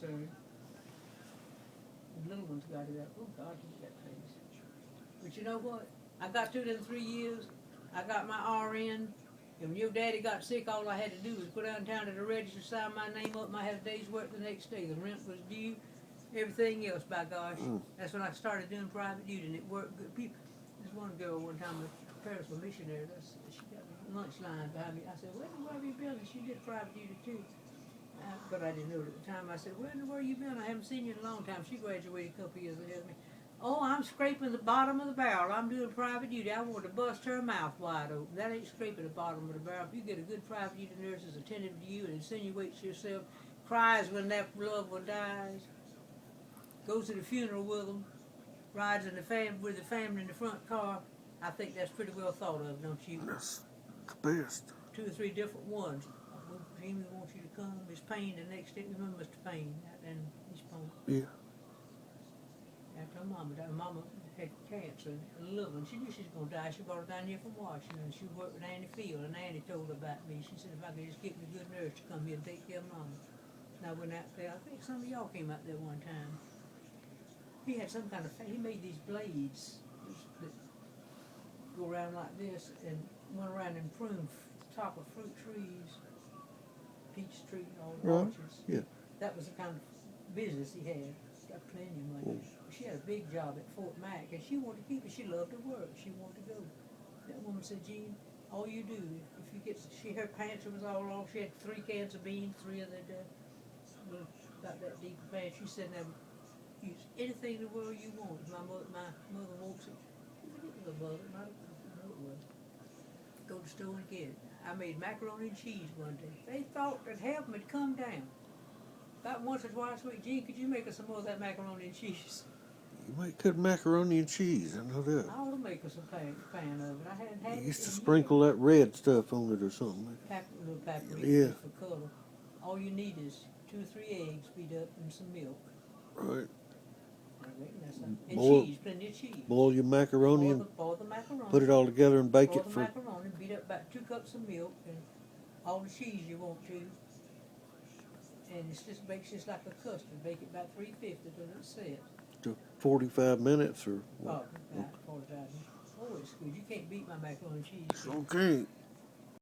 concerned. The little ones got it up. Oh God, look at that face. But you know what? I got through them 3 years. I got my RN. And when your daddy got sick, all I had to do was go downtown to the register, sign my name up, and I had a day's work the next day. The rent was due, everything else, by gosh. That's when I started doing private duty, and it worked good. People, this one girl one time, her parents were missionaries. She got a lunch line behind me. I said, where in the world have you been? And she did private duty too. But I didn't know it at the time. I said, where in the world have you been? I haven't seen you in a long time. She graduated a couple years ahead of me. Oh, I'm scraping the bottom of the barrel. I'm doing private duty. I want to bust her mouth wide open. That ain't scraping the bottom of the barrel. If you get a good private duty nurse that's attentive to you and insinuates yourself, cries when that loved one dies, goes to the funeral with them, rides in with the family in the front car, I think that's pretty well thought of, don't you? That's the best. 2 or 3 different ones. Jamie wants you to come. Miss Payne, the next day, remember Mr. Payne out in East Point? Yeah. After her mama died, mama had cancer, a little one. She knew she was going to die. She brought her down here from Washington. She worked with Annie Field, and Annie told her about me. She said if I could just get me a good nurse to come here and take care of mama. And I went out there. I think some of y'all came out there one time. He had some kind of, he made these blades that go around like this and went around and pruned top of fruit trees, peach tree, all the orchards. Yeah. That was the kind of business he had. Got plenty of money. She had a big job at Fort Mac, and she wanted to keep it. She loved to work. She wanted to go. That woman said, Gene, all you do, if you get, her pants was all off. She had 3 cans of beans, 3 of the, about that deep pants. She said, now, use anything in the world you want. My mother wants it. It was a mother, not a, no it was. Go to the store and get it. I made macaroni and cheese one day. They thought that heaven had come down. About once or twice a week. Gene, could you make us some more of that macaroni and cheese? You make good macaroni and cheese, I know that. I ought to make us a pan of it. I hadn't had it. You used to sprinkle that red stuff on it or something. Little paprika Yeah. for color. All you need is 2 or 3 eggs beat up and some milk. Right. I reckon that's and Boil- cheese, plenty of cheese. Boil your macaroni and Boil the macaroni. put it all together and bake boil it the for... macaroni, beat up about 2 cups of milk and all the cheese you want to. And it's just bakes just like a custard. Bake it about 350 till it's set. to 45 minutes or what? About 45 minutes. Oh, it's good. You can't beat my macaroni and cheese. Okay.